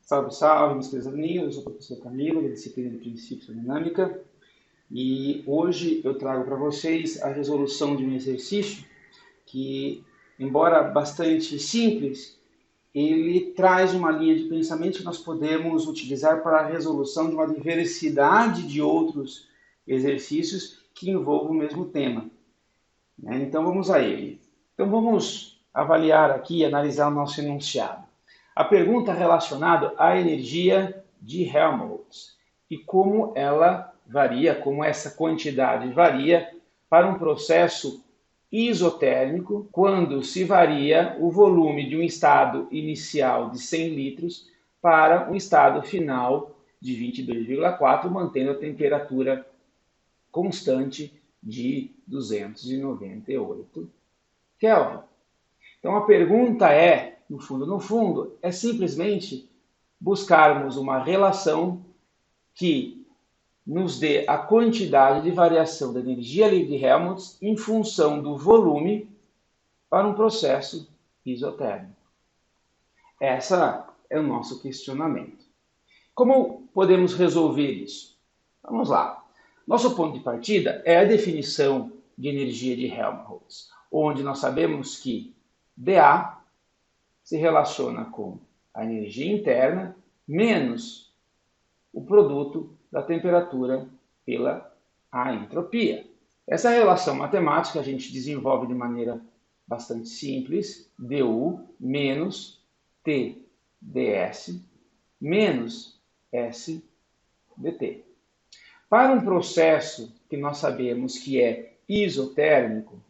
Salve, salve, meus queridos amigos. Eu sou o professor Camilo, da disciplina de Princípios da Dinâmica, e hoje eu trago para vocês a resolução de um exercício que, embora bastante simples, ele traz uma linha de pensamento que nós podemos utilizar para a resolução de uma diversidade de outros exercícios que envolvam o mesmo tema. Então vamos a ele. Então vamos avaliar aqui e analisar o nosso enunciado. A pergunta relacionada à energia de Helmholtz e como ela varia, como essa quantidade varia para um processo isotérmico, quando se varia o volume de um estado inicial de 100 litros para um estado final de 22,4, mantendo a temperatura constante de 298 Kelvin. Então a pergunta é, no fundo, é simplesmente buscarmos uma relação que nos dê a quantidade de variação da energia livre de Helmholtz em função do volume para um processo isotérmico. Esse é o nosso questionamento. Como podemos resolver isso? Vamos lá. Nosso ponto de partida é a definição de energia de Helmholtz, onde nós sabemos que dA se relaciona com a energia interna menos o produto da temperatura pela a entropia. Essa relação matemática a gente desenvolve de maneira bastante simples, du menos T ds menos S dt. Para um processo que nós sabemos que é isotérmico,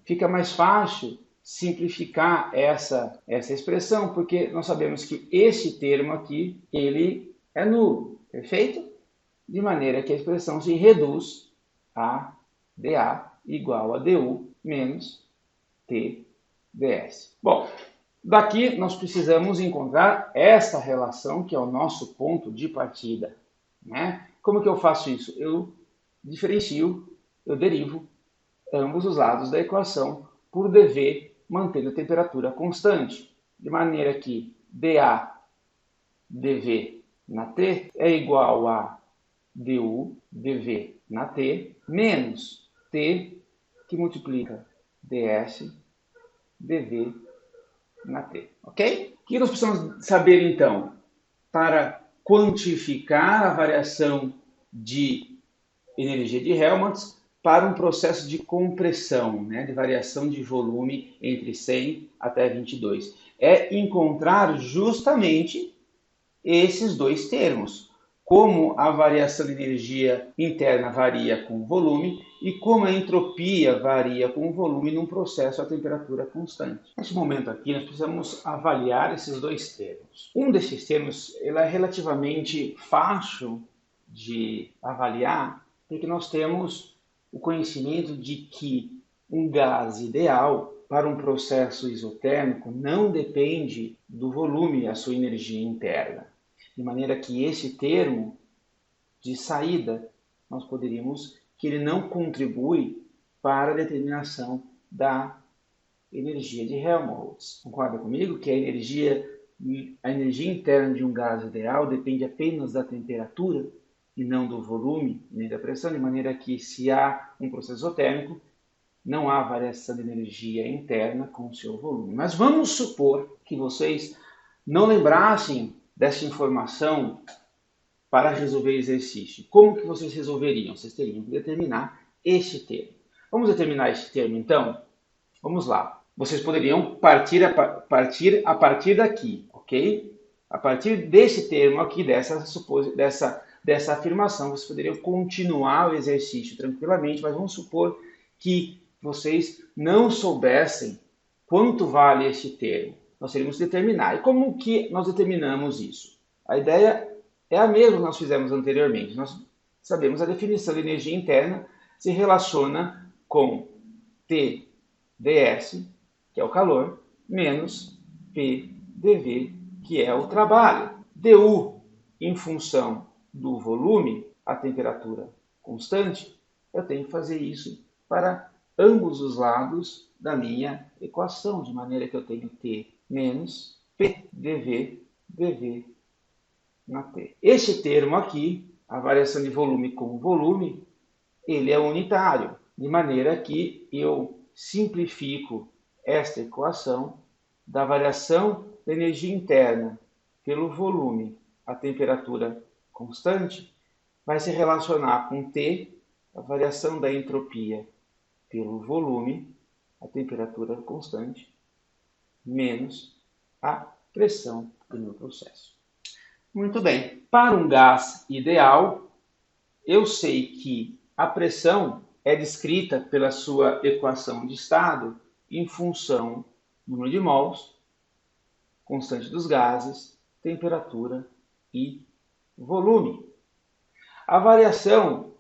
fica mais fácil simplificar essa expressão, porque nós sabemos que esse termo aqui, ele é nulo, perfeito? De maneira que a expressão se reduz a dA igual a du menos T ds. Bom, daqui nós precisamos encontrar essa relação, que é o nosso ponto de partida. Como que eu faço isso? Eu diferencio, eu derivo ambos os lados da equação por dV, mantendo a temperatura constante, de maneira que dA dV na T é igual a du dV na T menos T que multiplica ds dV na T, ok? O que nós precisamos saber então para quantificar a variação de energia de Helmholtz para um processo de compressão, de variação de volume entre 100 até 22? É encontrar justamente esses dois termos, como a variação de energia interna varia com o volume e como a entropia varia com o volume num processo a temperatura constante. Nesse momento aqui, nós precisamos avaliar esses dois termos. Um desses termos ele é relativamente fácil de avaliar, porque nós temos o conhecimento de que um gás ideal para um processo isotérmico não depende do volume, a sua energia interna. De maneira que esse termo de saída, nós poderíamos que ele não contribui para a determinação da energia de Helmholtz. Concorda comigo que a energia interna de um gás ideal depende apenas da temperatura e não do volume nem da pressão, de maneira que se há um processo isotérmico, não há variação de energia interna com o seu volume. Mas vamos supor que vocês não lembrassem dessa informação para resolver o exercício. Como que vocês resolveriam? Vocês teriam que determinar este termo. Vamos determinar este termo, então? Vamos lá. Vocês poderiam partir a partir daqui, ok? A partir desse termo aqui, dessa afirmação, vocês poderiam continuar o exercício tranquilamente, mas vamos supor que vocês não soubessem quanto vale esse termo. Nós teríamos que determinar. E como que nós determinamos isso? A ideia é a mesma que nós fizemos anteriormente. Nós sabemos a definição de energia interna se relaciona com T ds, que é o calor, menos P dV, que é o trabalho. du em função do volume, a temperatura constante, eu tenho que fazer isso para ambos os lados da minha equação, de maneira que eu tenho T menos P dV dV na T. Este termo aqui, a variação de volume com volume, ele é unitário, de maneira que eu simplifico esta equação da variação da energia interna pelo volume, a temperatura constante, vai se relacionar com T, a variação da entropia pelo volume, a temperatura constante, menos a pressão do meu processo. Muito bem. Para um gás ideal, eu sei que a pressão é descrita pela sua equação de estado em função do número de mols, constante dos gases, temperatura e volume. A variação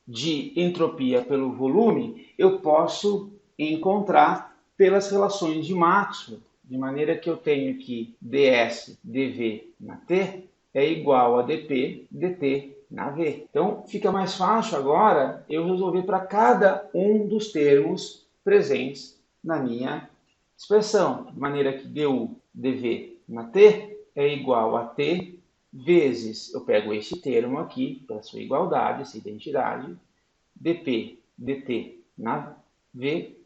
de entropia pelo volume eu posso encontrar pelas relações de Maxwell, de maneira que eu tenho que ds dv na T é igual a dp dt na V. Então fica mais fácil agora eu resolver para cada um dos termos presentes na minha expressão, de maneira que du dv na T é igual a T vezes, eu pego este termo aqui, pela sua igualdade, essa identidade, dp dt na V,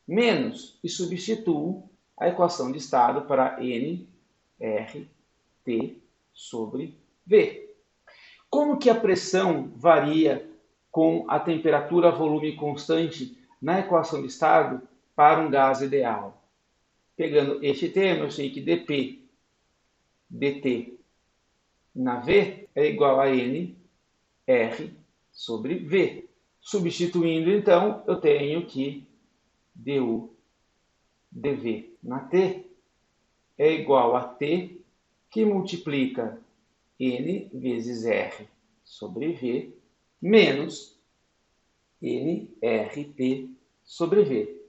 menos, e substituo a equação de estado para N, R, T sobre V. Como que a pressão varia com a temperatura volume constante na equação de estado para um gás ideal? Pegando este termo, eu sei que dp dt na V é igual a N, R sobre V. Substituindo, então, eu tenho que du dv na T é igual a T, que multiplica N vezes R sobre V, menos NRT sobre V.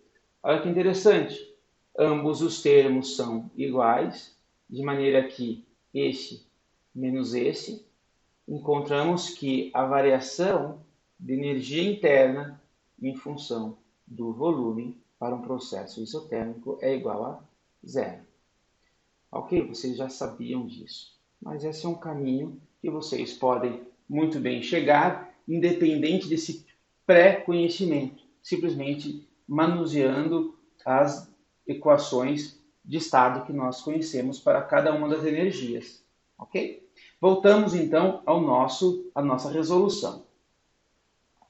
Olha que interessante. Ambos os termos são iguais, de maneira que este menos esse, encontramos que a variação de energia interna em função do volume para um processo isotérmico é igual a zero. Ok? Vocês já sabiam disso. Mas esse é um caminho que vocês podem muito bem chegar, independente desse pré-conhecimento, simplesmente manuseando as equações de estado que nós conhecemos para cada uma das energias. Ok? Voltamos então à nossa resolução.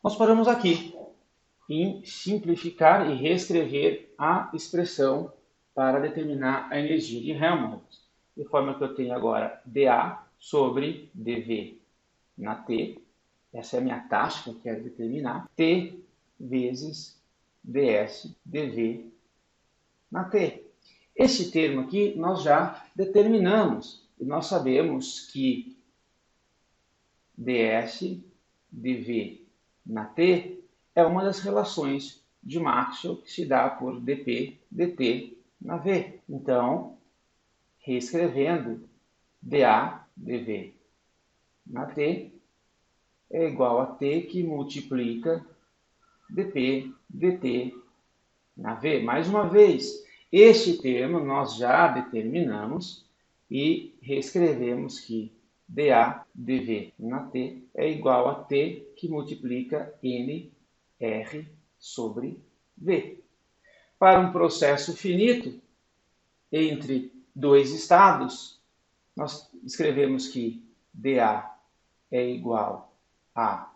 Nós paramos aqui em simplificar e reescrever a expressão para determinar a energia de Helmholtz, de forma que eu tenho agora dA sobre dV na T, essa é a minha taxa que eu quero determinar, T vezes ds dV na T. Esse termo aqui nós já determinamos, e nós sabemos que ds dV na T é uma das relações de Maxwell que se dá por dp dt na V. Então, reescrevendo, dA dV na T é igual a T que multiplica dp dt na V. Mais uma vez, este termo nós já determinamos e reescrevemos que dA dV na T é igual a T que multiplica N R sobre V. Para um processo finito, entre dois estados, nós escrevemos que dA é igual a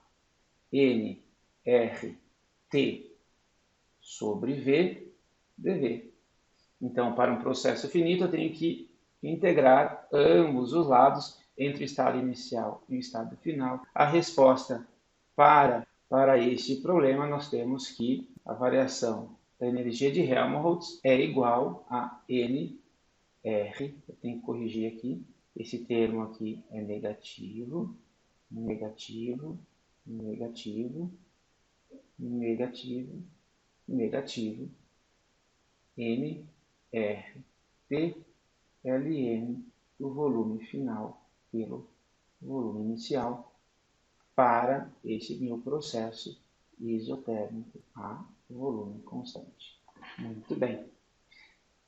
N R T sobre V dV. Então, para um processo finito, eu tenho que integrar ambos os lados entre o estado inicial e o estado final. A resposta para este problema, nós temos que a variação da energia de Helmholtz é igual a N R. Eu tenho que corrigir aqui. Esse termo aqui é negativo, negativo, negativo, negativo, negativo. N, R, T, Ln do volume final pelo volume inicial para esse meu processo isotérmico a volume constante. Muito bem.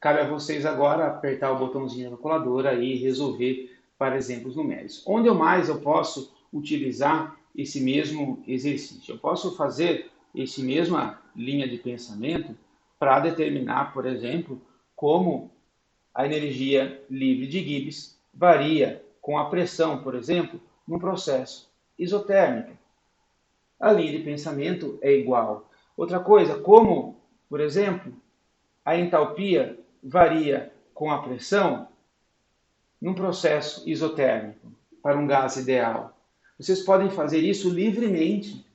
Cabe a vocês agora apertar o botãozinho da calculadora e resolver para exemplos numéricos. Onde mais eu posso utilizar esse mesmo exercício? Eu posso fazer essa mesma linha de pensamento para determinar, por exemplo, como a energia livre de Gibbs varia com a pressão, por exemplo, num processo isotérmico. A linha de pensamento é igual. Outra coisa, como, por exemplo, a entalpia varia com a pressão num processo isotérmico para um gás ideal. Vocês podem fazer isso livremente,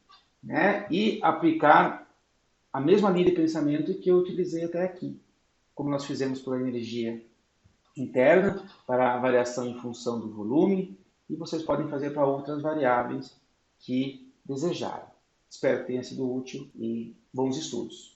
né, e aplicar a mesma linha de pensamento que eu utilizei até aqui, como nós fizemos pela energia interna, para a variação em função do volume, e vocês podem fazer para outras variáveis que desejarem. Espero que tenha sido útil e bons estudos.